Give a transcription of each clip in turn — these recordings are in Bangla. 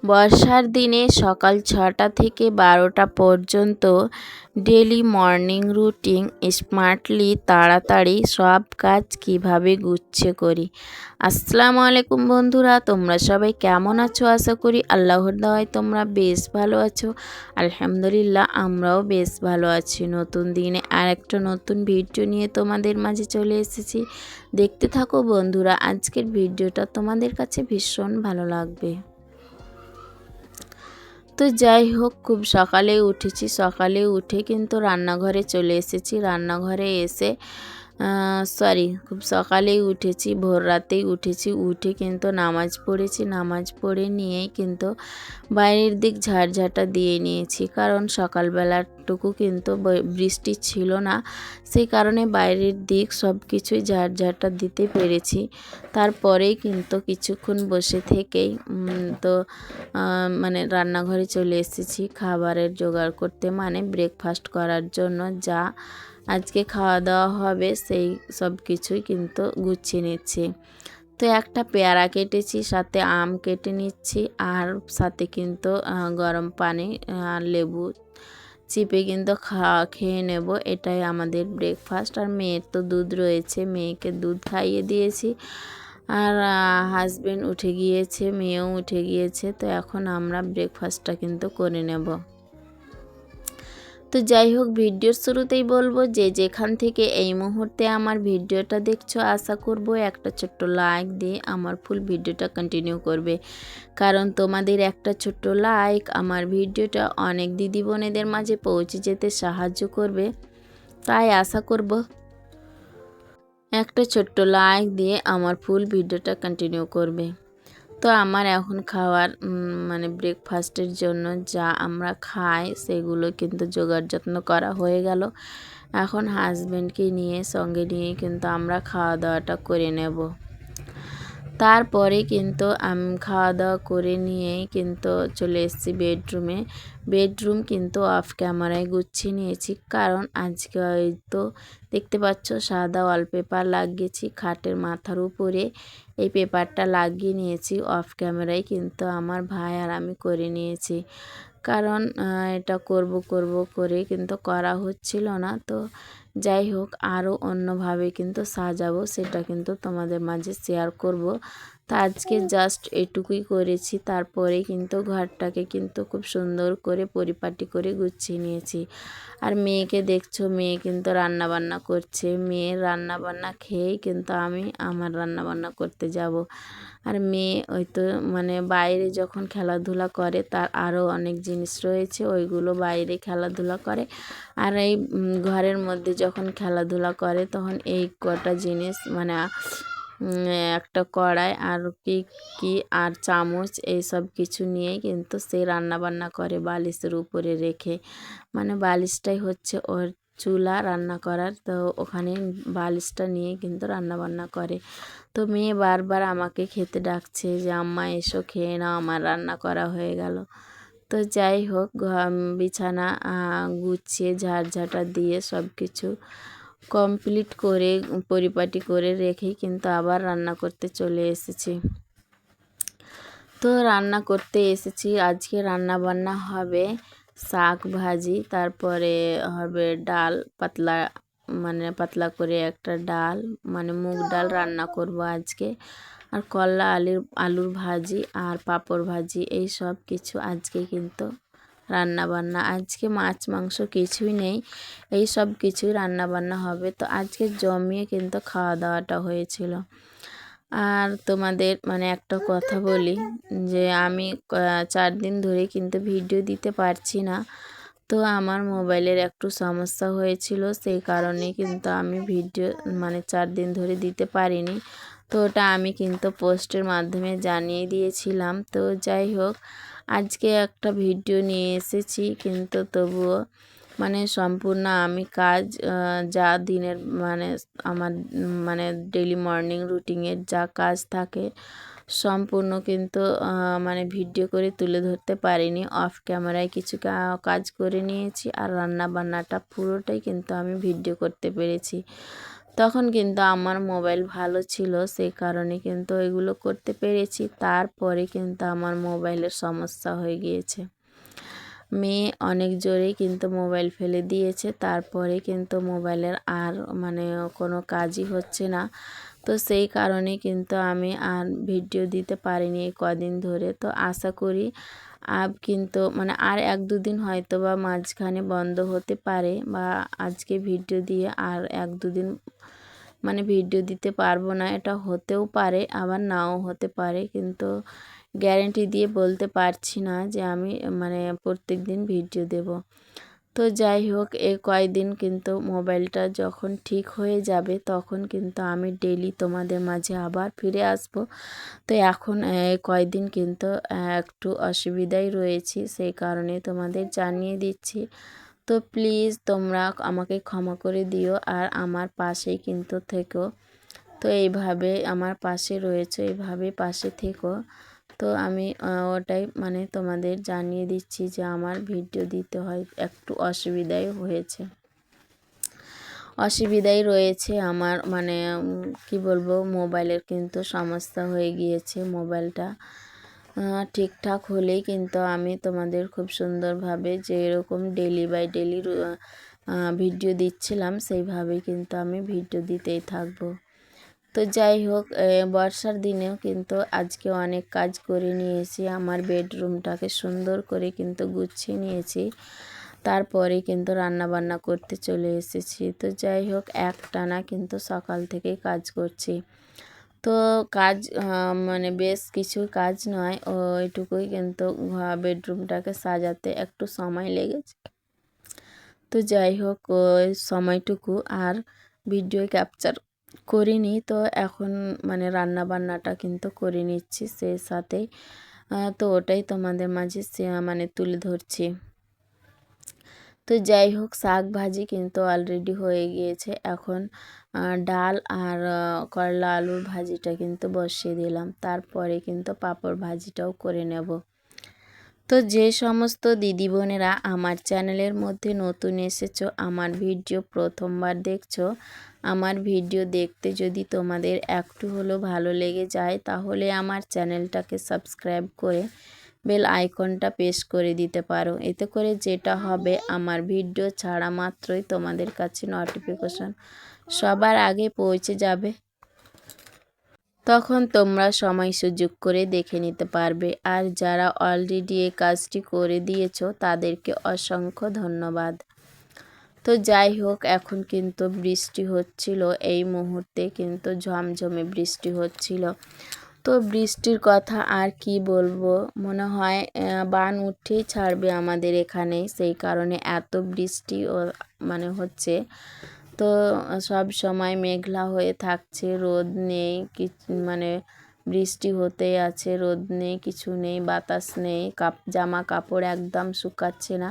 বর্ষার দিনে সকাল ৬টা থেকে ১২টা পর্যন্ত ডেলি মর্নিং রুটিন স্মার্টলি তাড়াতাড়ি সব কাজ কিভাবে গুছিয়ে করি। আসসালামু আলাইকুম বন্ধুরা, তোমরা সবাই কেমন আছো? আশা করি আল্লাহর দয়ায় তোমরা বেশ ভালো আছো। আলহামদুলিল্লাহ, আমরাও বেশ ভালো আছি। নতুন দিনে আর একটা নতুন ভিডিও নিয়ে তোমাদের মাঝে চলে এসেছি। দেখতে থাকো বন্ধুরা, আজকের ভিডিওটা তোমাদের কাছে ভীষণ ভালো লাগবে। তো যাই হোক, খুব সকালে উঠেছি। সকালে উঠে কিন্তু রান্নাঘরে চলে এসেছি। রান্নাঘরে এসে খুব সকালেই উঠেছি, ভোর রাতেই উঠেছি। উঠে কিন্তু নামাজ পড়েছি। নামাজ পড়ে নিয়েই কিন্তু বাইরের দিক ঝাড়ঝাঁটা দিয়ে নিয়েছি, কারণ সকালবেলাটুকু কিন্তু বৃষ্টি ছিল না, সেই কারণে বাইরের দিক সব কিছুই ঝাড়ঝাঁটা দিতে পেরেছি। তারপরেই কিন্তু কিছুক্ষণ বসে থেকেই তো রান্নাঘরে চলে এসেছি খাবারের জোগাড় করতে, মানে ব্রেকফাস্ট করার জন্য যা আজকে খাওয়া দাওয়া হবে সেই সব কিছুই কিন্তু গুছিয়ে নিচ্ছি। তো একটা পেয়ারা কেটেছি, সাথে আম কেটে নিচ্ছি, আর সাথে কিন্তু গরম পানি আর লেবু চিপে কিন্তু খেয়ে নেব। এটাই আমাদের ব্রেকফাস্ট। আর মেয়ের তো দুধ রয়েছে, মেয়েকে দুধ খাইয়ে দিয়েছি। আর হাজবেন্ড উঠে গিয়েছে, মেয়েও উঠে গিয়েছে। তো এখন আমরা ব্রেকফাস্টটা কিন্তু করে নেব। তো যাই হোক, ভিডিওর শুরুতেই বলবো, যে যেখান থেকে এই মুহূর্তে আমার ভিডিওটা দেখছো, আশা করব একটা ছোট্ট লাইক দিয়ে আমার ফুল ভিডিওটা কন্টিনিউ করবে, কারণ তোমাদের একটা ছোট্ট লাইক আমার ভিডিওটা অনেক দিদি বোনেদের মাঝে পৌঁছে যেতে সাহায্য করবে। তাই আশা করব একটা ছোট্ট লাইক দিয়ে আমার ফুল ভিডিওটা কন্টিনিউ করবে। তো আমার এখন খাওয়ার ব্রেকফাস্টের জন্য যা আমরা খাই সেগুলো কিন্তু জোগাড় যত্ন করা হয়ে গেল। এখন হাজব্যান্ডকে নিয়ে সঙ্গে নিয়ে কিন্তু আমরা খাওয়া দাওয়াটা করে নেব। তারপরে কিন্তু আমি খাওয়া দাওয়া করে নিয়েই কিন্তু চলে এসেছি বেডরুমে। বেডরুম কিন্তু অফ ক্যামেরায় গুছিয়ে নিয়েছি, কারণ আজকে হয়তো দেখতে পাচ্ছ সাদা ওয়ালপেপার লাগিয়েছি খাটের মাথার উপরে। এই পেপারটা লাগিয়ে নিয়েছি অফ ক্যামেরায়, কিন্তু আমার ভাই আর আমি করে নিয়েছি, কারণ এটা করব করে কিন্তু করা হচ্ছিল না। তো যাই হোক, আরও অন্যভাবে কিন্তু সাজাবো, সেটা কিন্তু তোমাদের মাঝে শেয়ার করব। তো আজকে জাস্ট এটুকুই করেছি। তারপরে কিন্তু ঘরটাকে কিন্তু খুব সুন্দর করে পরিপাটি করে গুছিয়ে নিয়েছি। আর মেয়েকে দেখছো, মেয়ে কিন্তু রান্নাবান্না করছে। মেয়ের রান্নাবান্না খেয়েই কিন্তু আমি আমার রান্নাবান্না করতে যাব। আর মেয়ে ওই তো বাইরে যখন খেলাধুলা করে, তার আরও অনেক জিনিস রয়েছে, ওইগুলো বাইরে খেলাধুলা করে। আর এই ঘরের মধ্যে যখন খেলাধুলা করে, তখন এই কটা জিনিস একটা কড়াই আর কি আর চামচ, এই সব কিছু নিয়েই কিন্তু সে রান্নাবান্না করে বালিশের উপরে রেখে। বালিশটাই হচ্ছে ওর চুলা রান্না করার, তো ওখানে বালিশটা নিয়ে কিন্তু রান্নাবান্না করে। তো মেয়ে বারবার আমাকে খেতে ডাকছে যে আম্মা এসো খেয়ে নাও, আমার রান্না করা হয়ে গেল। তো যাই হোক, বিছানা গুছিয়ে ঝাড়ঝাঁটা দিয়ে সব কিছু কমপ্লিট করে পরিপাটি করে রেখেই কিন্তু আবার রান্না করতে চলে এসেছি। তো রান্না করতে এসেছি, আজকে রান্না বান্না হবে শাক ভাজি, তারপরে হবে ডাল, পাতলা করে একটা ডাল, মুগ ডাল রান্না করব আজকে। আর করলা আলুর ভাজি আর পাঁপড় ভাজি, এই সব কিছু আজকে কিন্তু রান্না বান্না। আজকে মাছ মাংস কিছুই নেই, এই সব কিছুই রান্না বান্না হবে। তো আজকে জমিয়ে কিন্তু খাওয়া দাওয়াটা হয়েছিল। আর তোমাদের একটা কথা বলি, যে আমি 4 দিন ধরে কিন্তু ভিডিও দিতে পারছি না। তো আমার মোবাইলের একটু সমস্যা হয়েছিল, সেই কারণে কিন্তু আমি ভিডিও 4 দিন ধরে দিতে পারিনি। তো ওটা আমি কিন্তু পোস্টের মাধ্যমে জানিয়ে দিয়েছিলাম। তো যাই হোক, আজকে একটা ভিডিও নিয়ে এসেছি, কিন্তু তবুও সম্পূর্ণ আমি কাজ যা দিনের আমার ডেলি মর্নিং রুটিনের যা কাজ থাকে সম্পূর্ণ কিন্তু ভিডিও করে তুলে ধরতে পারিনি। অফ ক্যামেরায় কিছু কাজ করে নিয়েছি, আর রান্না বান্নাটা পুরোটাই কিন্তু আমি ভিডিও করতে পেরেছি। তখন কিন্তু আমার মোবাইল ভালো ছিল, সেই কারণে কিন্তু এগুলো করতে পেরেছি। তারপরে কিন্তু আমার মোবাইলের সমস্যা হয়ে গিয়েছে। মেয়ে অনেক জোরেই কিন্তু মোবাইল ফেলে দিয়েছে, তারপরে কিন্তু মোবাইলের আর মানে কোনো কাজই হচ্ছে না। তো সেই কারণে কিন্তু আমি আর ভিডিও দিতে পারিনি এই কদিন ধরে। তো আশা করি কিন্তু মানে আর 1-2 দিন হয়তো বা মাঝখানে বন্ধ হতে পারে, বা আজকে ভিডিও দিয়ে আর 1-2 দিন মানে ভিডিও দিতে পারবো না, এটা হতেও পারে আবার নাও হতে পারে, কিন্তু গ্যারেন্টি দিয়ে বলতে পারছি না যে আমি মানে প্রত্যেক দিন ভিডিও দেব। তো যাই হোক, এই কয়দিন কিন্তু মোবাইলটা যখন ঠিক হয়ে যাবে তখন কিন্তু আমি ডেইলি তোমাদের মাঝে আবার ফিরে আসব। তো এখন এই কয়দিন কিন্তু একটু অসুবিধায় রয়েছি, সেই কারণে তোমাদের জানিয়ে দিচ্ছি। তো প্লিজ তোমরা আমাকে ক্ষমা করে দিও, আর আমার পাশেই কিন্তু থেকো। তো এইভাবে আমার পাশে রয়েছে, এইভাবে পাশে থেকো। তো আমি ওটাই মানে তোমাদের জানিয়ে দিচ্ছি যে আমার ভিডিও দিতে হয় একটু অসুবিধাই হয়েছে, অসুবিধাই রয়েছে আমার, মানে কি বলবো, মোবাইলের কিন্তু সমস্যা হয়ে গিয়েছে। মোবাইলটা ঠিকঠাক হলেই কিন্তু আমি তোমাদের খুব সুন্দরভাবে যে এরকম ডেলি বাই ডেলি ভিডিও দিচ্ছিলাম, সেইভাবেই কিন্তু আমি ভিডিও দিতেই থাকবো। তো যাই হোক, বর্ষার দিনেও কিন্তু আজকে অনেক কাজ করে নিয়েছি, আমার বেডরুমটাকে সুন্দর করে কিন্তু গুছিয়ে নিয়েছি। তারপরে কিন্তু রান্না বান্না করতে চলে এসেছি। তো যাই হোক, একটানা কিন্তু সকাল থেকেই কাজ করছি। তো কাজ মানে বেশ কিছু কাজ নয়, ওইটুকুই কিন্তু বেডরুমটাকে সাজাতে একটু সময় লেগেছে। তো যাই হোক, ওই সময়টুকু আর ভিডিও ক্যাপচার করিনি। তো এখন মানে রান্না বান্নাটা কিন্তু করে নিচ্ছি সেই সাথেই। তো ওটাই তোমাদের মাঝে মানে তুলে ধরছি। তো যাই হোক, শাক ভাজি কিন্তু অলরেডি হয়ে গিয়েছে। এখন ডাল আর করলা আলুর ভাজিটা কিন্তু বসিয়ে দিলাম, তারপরে কিন্তু পাঁপড় ভাজিটাও করে নেব। তো যে সমস্ত দিদি বোনেরা আমার চ্যানেলের মধ্যে নতুন এসেছো, আমার ভিডিও প্রথমবার দেখছো, আমার ভিডিও দেখতে যদি তোমাদের একটু হলেও ভালো লেগে যায়, তাহলে আমার চ্যানেলটাকে সাবস্ক্রাইব করে বেল আইকনটা প্রেস করে দিতে পারো। এতে করে যেটা হবে, আমার ভিডিও ছাড়া মাত্রই তোমাদের কাছে নোটিফিকেশন সবার আগে পৌঁছে যাবে, তখন তোমরা সময় সুযোগ করে দেখে নিতে পারবে। আর যারা অলরেডি এই কাজটি করে দিয়েছো তাদেরকে অসংখ্য ধন্যবাদ। তো যাই হোক, এখন কিন্তু বৃষ্টি হচ্ছিল, এই মুহূর্তে কিন্তু ঝমঝমে বৃষ্টি হচ্ছিল। তো বৃষ্টির কথা আর কি বলবো, মনে হয় বান উঠেই ছাড়বে আমাদের এখানে, সেই কারণে এত বৃষ্টি মানে হচ্ছে। তো সব সময় মেঘলা হয়ে থাকছে, রোদ নেই, মানে বৃষ্টি হতেই আছে, রোদ নেই, কিছু নেই, বাতাস নেই, জামা কাপড় একদম শুকাচ্ছে না,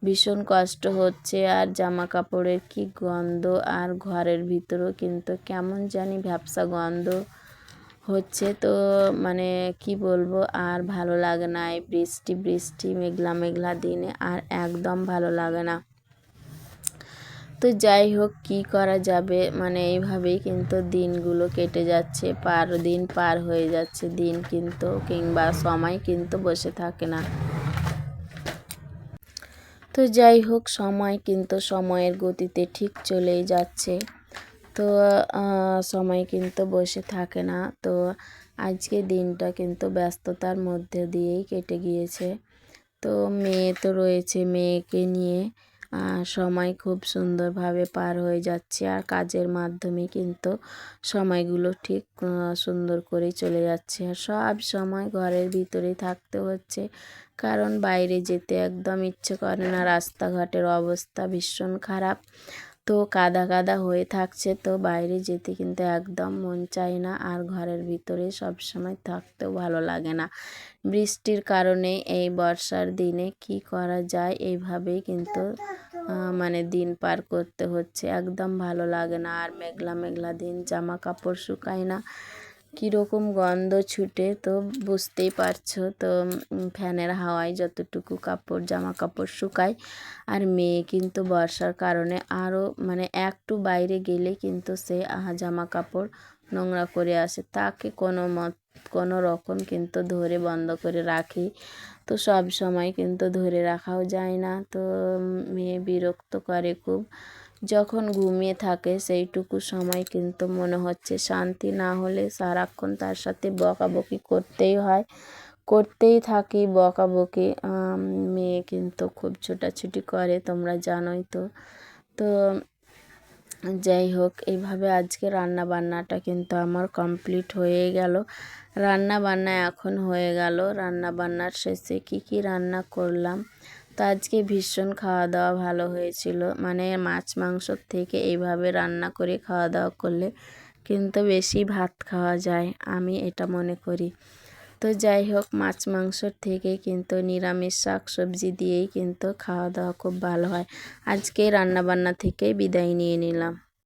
ভীষণ কষ্ট হচ্ছে। আর জামা কাপড়ের কি গন্ধ, আর ঘরের ভিতরেও কিন্তু কেমন জানি ভ্যাপসা গন্ধ হচ্ছে। তো মানে কি বলবো, আর ভালো লাগে না এই বৃষ্টি বৃষ্টি মেঘলা মেঘলা দিনে, আর একদম ভালো লাগে না। তো যাই হোক, কি করা যাবে, মানে এইভাবেই কিন্তু দিনগুলো কেটে যাচ্ছে, দিন পার হয়ে যাচ্ছে, দিন কিন্তু কিংবা সময় কিন্তু বসে থাকে না। তো যাই হোক, সময় কিন্তু সময়ের গতিতে ঠিক চলেই যাচ্ছে। তো সময় কিন্তু বসে থাকে না। তো আজকে দিনটা কিন্তু ব্যস্ততার মধ্যে দিয়েই কেটে গিয়েছে। তো মেয়ে তো রয়েছে, মেয়েকে নিয়ে সময় খুব সুন্দরভাবে পার হয়ে যাচ্ছে, আর কাজের মাধ্যমে কিন্তু সময়গুলো ঠিক সুন্দর করে চলে যাচ্ছে। আর সব সময় ঘরের ভিতরেই থাকতে হচ্ছে, কারণ বাইরে যেতে একদম ইচ্ছে করে না, রাস্তাঘাটের অবস্থা ভীষণ খারাপ। তো কাদা কাদা হয়ে থাকছে, তো বাইরে যেতে কিন্তু একদম মন চায় না, আর ঘরের ভিতরে সব সময় থাকতেও ভালো লাগে না। বৃষ্টির কারণে এই বর্ষার দিনে কি করা যায়, এইভাবেই কিন্তু মানে দিন পার করতে হচ্ছে, একদম ভালো লাগে না। আর মেঘলা মেঘলা দিন, জামা কাপড় শুকায় না, কীরকম গন্ধ ছুটে, তো বুঝতেই পারছো। তো ফ্যানের হাওয়ায় যতটুকু কাপড় জামা কাপড় শুকায়। আর মেয়ে কিন্তু বর্ষার কারণে আরও মানে একটু বাইরে গেলে কিন্তু সে জামা কাপড় নোংরা করে আসে, তাকে কোনো রকম কিন্তু ধরে বন্ধ করে রাখি। তো সব সময় কিন্তু ধরে রাখাও যায় না, তো মেয়ে বিরক্ত করে খুব। যখন ঘুমিয়ে থাকে সেইটুকু সময় কিন্তু মনে হচ্ছে শান্তি, না হলে সারাক্ষণ তার সাথে বকাবকি করতেই থাকি বকাবকি। মেয়ে কিন্তু খুব ছোটাছুটি করে, তোমরা জানোই তো। তো যাই হোক, এইভাবে আজকে রান্না বান্নাটা কিন্তু আমার কমপ্লিট হয়ে গেল। রান্না বান্না এখন হয়ে গেল। রান্না বান্নার শেষে কি রান্না করলাম, তো আজকে ভীষণ খাওয়া দাওয়া ভালো হয়েছিল। মানে মাছ মাংসর থেকে এইভাবে রান্না করে খাওয়া দাওয়া করলে কিন্তু বেশি ভাত খাওয়া যায়, আমি এটা মনে করি। তো যাই হোক, মাছ মাংসর থেকে কিন্তু নিরামিষ শাক সবজি দিয়েই কিন্তু খাওয়া দাওয়া খুব ভালো হয়। আজকে রান্না বান্না থেকে বিদায় নিয়ে নিলাম।